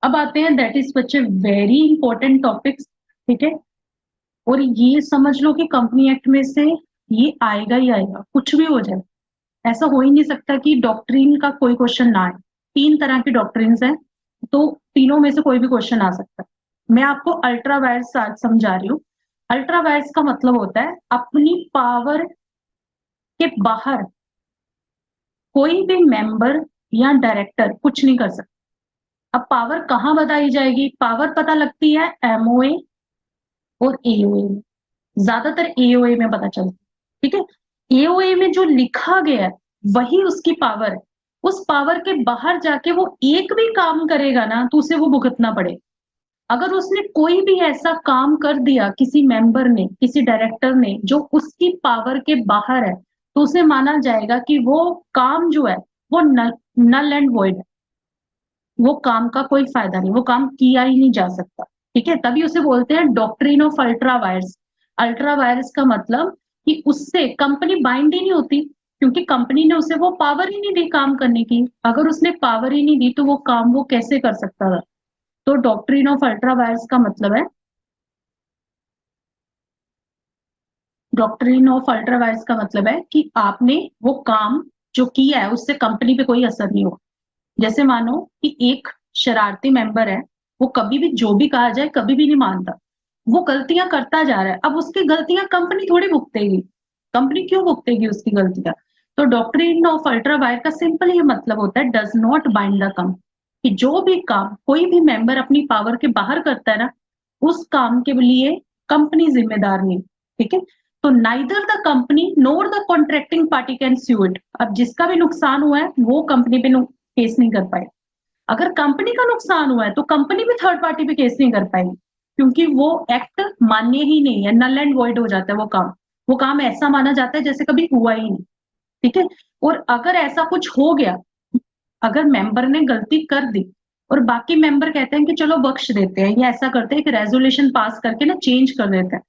अब आते हैं, that is such a very important topics, ठीक है। और ये समझ लो कि कंपनी एक्ट में से ये आएगा ही आएगा, कुछ भी हो जाए। ऐसा हो ही नहीं सकता कि डॉक्ट्रिन का कोई क्वेश्चन ना आए। 3 तरह की डॉक्ट्रिन्स हैं, तो तीनों में से कोई भी क्वेश्चन आ सकता है। मैं आपको अल्ट्रा वायर्स आज समझा रही हूँ। अल्ट्रा वायर्स का मतलब होता है अपनी पावर के बाहर कोई भी मेंबर या डायरेक्टर कुछ नहीं कर सकता। अब पावर कहाँ बताई जाएगी? पावर पता लगती है एमओए और एओए में, ज्यादातर एओए में पता चलता है, ठीक है। एओए में जो लिखा गया है वही उसकी पावर है। उस पावर के बाहर जाके वो एक भी काम करेगा ना तो उसे वो भुगतना पड़ेगा। अगर उसने कोई भी ऐसा काम कर दिया, किसी मेंबर ने, किसी डायरेक्टर ने, जो उसकी पावर के बाहर है, तो उसे माना जाएगा कि वो काम जो है वो नल एंड वॉइड है। वो काम का कोई फायदा नहीं, वो काम किया ही नहीं जा सकता, ठीक है। तभी उसे बोलते हैं doctrine of ultra vires. Ultra vires का मतलब कि उससे कंपनी बाइंड ही नहीं होती, क्योंकि कंपनी ने उसे वो पावर ही नहीं दी काम करने की। अगर उसने पावर ही नहीं दी तो वो काम वो कैसे कर सकता था? तो डॉक्ट्रिन ऑफ अल्ट्रा वायर्स का मतलब है, डॉक्ट्रिन ऑफ अल्ट्रा वायर्स का मतलब है कि आपने वो काम जो किया है उससे कंपनी पे कोई असर नहीं होगा। जैसे मानो कि एक शरारती मेंबर है, वो कभी भी जो भी कहा जाए कभी भी नहीं मानता, वो गलतियां करता जा रहा है। अब उसकी गलतियां कंपनी थोड़ी भुगतेगी, कंपनी क्यों भुगतेगी उसकी गलतियां? तो डॉक्ट्रिन ऑफ अल्ट्रा वायर का सिंपल ये मतलब होता है, डज नॉट बाइंड द कम, कि जो भी काम कोई भी मेंबर अपनी पावर के बाहर करता है ना, उस काम के लिए कंपनी जिम्मेदार नहीं, ठीक है। तो neither the company nor the contracting party can sue it. अब जिसका भी नुकसान हुआ है वो कंपनी पे केस नहीं कर पाए। अगर कंपनी का नुकसान हुआ है तो कंपनी भी थर्ड पार्टी पे केस नहीं कर पाएगी, क्योंकि वो एक्ट मान्य ही नहीं है, नल एंड वॉइड हो जाता है वो काम। वो काम ऐसा माना जाता है जैसे कभी हुआ ही नहीं, ठीक है। और अगर ऐसा कुछ हो गया, अगर मेंबर ने गलती कर दी और बाकी मेंबर कहते हैं कि चलो बख्श देते हैं या ऐसा करते हैं कि रेजोल्यूशन पास करके ना चेंज कर देते हैं।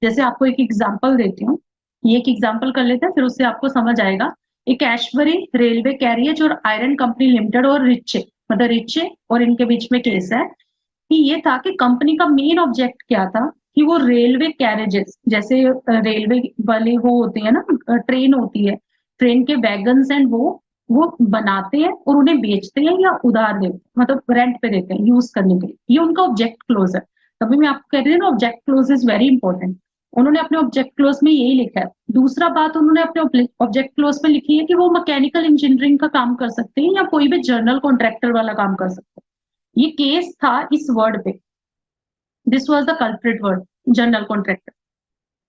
जैसे आपको एक एग्जांपल देती हूँ, ये एक एग्जांपल कर लेते हैं फिर उससे आपको समझ आएगा। एक ऐश्वरी रेलवे कैरियज और आयरन कंपनी लिमिटेड और रिचे, मतलब रिचे और इनके बीच में केस है कि ये था कि कंपनी का मेन ऑब्जेक्ट क्या था कि वो रेलवे कैरेजेस, जैसे रेलवे वाले वो होते हैं ना, ट्रेन होती है, ट्रेन के वैगन्स एंड वो बनाते हैं और उन्हें बेचते हैं या उधार देते हैं, मतलब रेंट पे देते हैं यूज करने के लिए। ये उनका ऑब्जेक्ट क्लोज है। तभी मैं आपको कह रही हूँ ना, object close is very important. उन्होंने अपने ऑब्जेक्ट क्लोज में यही लिखा है। दूसरा बात उन्होंने अपने ऑब्जेक्ट क्लोज में लिखी है कि वो मैकेनिकल इंजीनियरिंग का काम कर सकते हैं या कोई भी जनरल कॉन्ट्रैक्टर वाला काम कर सकते हैं। ये केस था इस वर्ड पे, this was the culprit word, general contractor.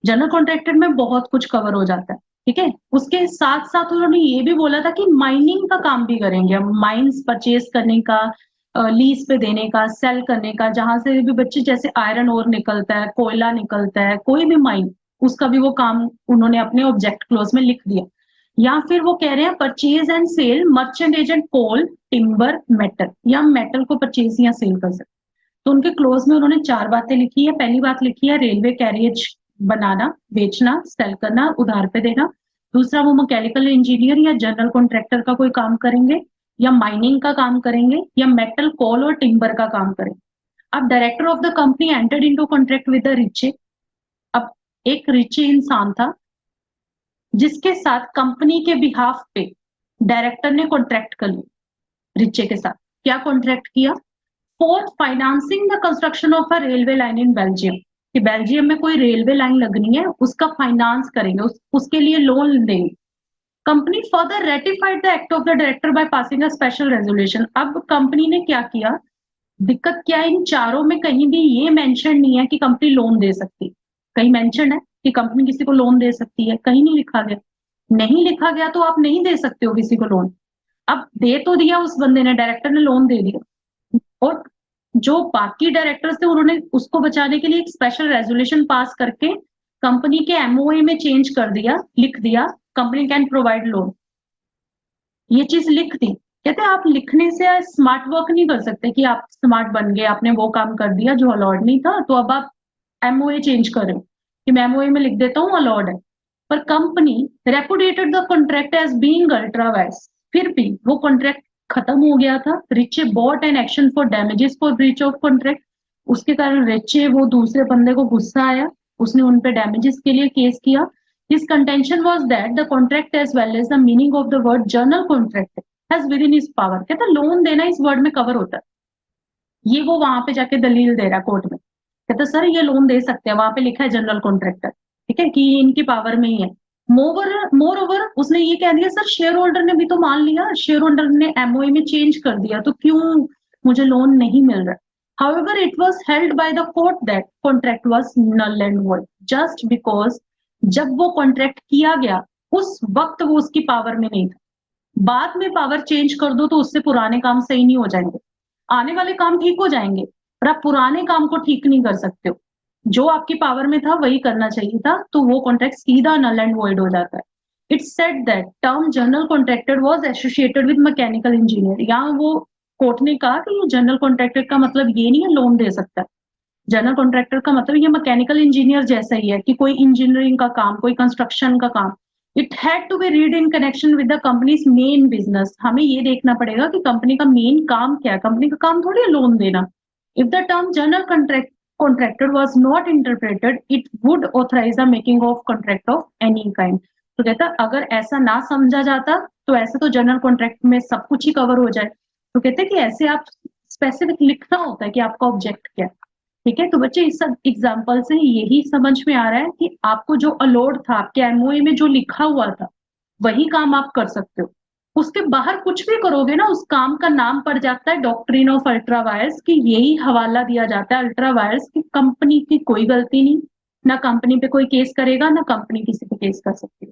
General contractor में बहुत कुछ कवर हो जाता है, ठीक है। उसके साथ साथ उन्होंने ये भी बोला था कि माइनिंग का काम भी करेंगे हम, माइंस परचेज करने का, लीज पे देने का, सेल करने का, जहां से भी बच्चे जैसे आयरन ओर निकलता है, कोयला निकलता है, कोई भी माइन, उसका भी वो काम उन्होंने अपने ऑब्जेक्ट क्लोज में लिख दिया। या फिर वो कह रहे हैं purchase and sale merchant agent coal timber metal, या मेटल को परचेज या सेल कर सकते। तो उनके क्लोज में उन्होंने 4 बातें लिखी है। पहली बात लिखी है रेलवे कैरियज बनाना, बेचना, सेल करना, उधार पे देना। दूसरा वो मैकेनिकल इंजीनियर या जनरल कॉन्ट्रैक्टर का कोई काम करेंगे, या माइनिंग का काम करेंगे, या मेटल कोल और टिम्बर का काम करेंगे। अब director of the company entered into contract with the Riche. अब एक रिचे इंसान था जिसके साथ कंपनी के बिहाफ पे डायरेक्टर ने कॉन्ट्रैक्ट कर लिया रिचे के साथ। क्या कॉन्ट्रैक्ट किया? For financing the construction of a railway line in Belgium, कि बेल्जियम में कोई रेलवे लाइन लगनी है, उसका फाइनेंस करेंगे, उसके लिए लोन देंगे। Company further ratified the act of the director by passing a special resolution. अब कंपनी ने क्या किया? दिक्कत क्या है, इन चारों में कहीं भी ये मेंशन नहीं है कि कंपनी लोन दे सकती। कहीं मेंशन है कि कंपनी किसी को लोन दे सकती है? कहीं नहीं लिखा गया। नहीं लिखा गया तो आप नहीं दे सकते हो किसी को लोन। अब दे तो दिया उस बंदे ने, डायरेक्टर ने लोन दे दिया, और जो बाकी डायरेक्टर्स थे उन्होंने उसको बचाने के लिए एक स्पेशल रेजोल्यूशन पास करके कंपनी के एमओए में चेंज कर दिया, लिख दिया कंपनी कैन प्रोवाइड लोन। ये चीज लिख दी। कहते हैं आप लिखने से स्मार्ट वर्क नहीं कर सकते कि आप स्मार्ट बन गए, आपने वो काम कर दिया जो अलॉर्ड नहीं था, तो अब आप एमओए चेंज कर रहे हो कि मैं एमओए में लिख देता हूँ अलॉर्ड है। पर company repudiated the contract as being ultra vires, फिर भी वो कॉन्ट्रैक्ट खत्म हो गया था। Riche brought an action for damages for breach of contract. उसके कारण रिचे वो दूसरे बंदे को गुस्सा आया, उसने उन पे डैमेजेस के लिए केस किया। His contention was that the contract as well as the meaning of the word journal contract has within his power। कहता लोन देना इस वर्ड में कवर होता है, ये वो वहां पे जाके दलील दे रहा है कोर्ट में, कहता सर ये लोन दे सकते हैं, वहां पे लिखा है जनरल कॉन्ट्रैक्टर, ठीक है, कि ये इनकी पावर में ही है। मोर ओवर उसने ये कह दिया सर शेयर होल्डर ने भी तो मान लिया, शेयर होल्डर ने एमओए में चेंज कर दिया, तो क्यों मुझे लोन नहीं मिल रहा। However, it was held by the court that contract was null and void just because जब वो कॉन्ट्रैक्ट किया गया उस वक्त वो उसकी पावर में नहीं था। बाद में पावर चेंज कर दो तो उससे पुराने काम सही नहीं हो जाएंगे, आने वाले काम ठीक हो जाएंगे, पर आप पुराने काम को ठीक नहीं कर सकते हो। जो आपकी पावर में था वही करना चाहिए था, तो वो कॉन्ट्रैक्ट सीधा नल एंड वॉइड हो जाता है। It's said that term general contractor was associated with mechanical engineer. यहाँ वो कोर्ट ने कहा कि ये जनरल कॉन्ट्रैक्टर का मतलब ये नहीं है लोन दे सकता है। जनरल कॉन्ट्रैक्टर का मतलब ये मैकेनिकल इंजीनियर जैसा ही है कि कोई इंजीनियरिंग का काम, कोई कंस्ट्रक्शन का काम। It had to be read in connection with the company's main business. हमें ये देखना पड़ेगा कि कंपनी का मेन काम क्या है, कंपनी का काम थोड़ी है लोन देना। If the term general contractor was not interpreted it would authorise the making of contract of any kind. तो कहता अगर ऐसा ना समझा जाता तो ऐसे तो जनरल कॉन्ट्रैक्ट में सब कुछ ही कवर हो जाए। तो कहते कि ऐसे आप स्पेसिफिक लिखना होता है कि आपका ऑब्जेक्ट क्या है, ठीक है। तो बच्चे इस सब एग्जाम्पल से यही समझ में आ रहा है कि आपको जो अलॉट था, आपके एमओए में जो लिखा हुआ था वही काम आप कर सकते हो। उसके बाहर कुछ भी करोगे ना, उस काम का नाम पड़ जाता है डॉक्ट्रिन ऑफ अल्ट्रा वायर्स, की यही हवाला दिया जाता है अल्ट्रा वायर्स की कंपनी की कोई गलती नहीं, ना कंपनी पे कोई केस करेगा, ना कंपनी किसी पे केस कर सकती है।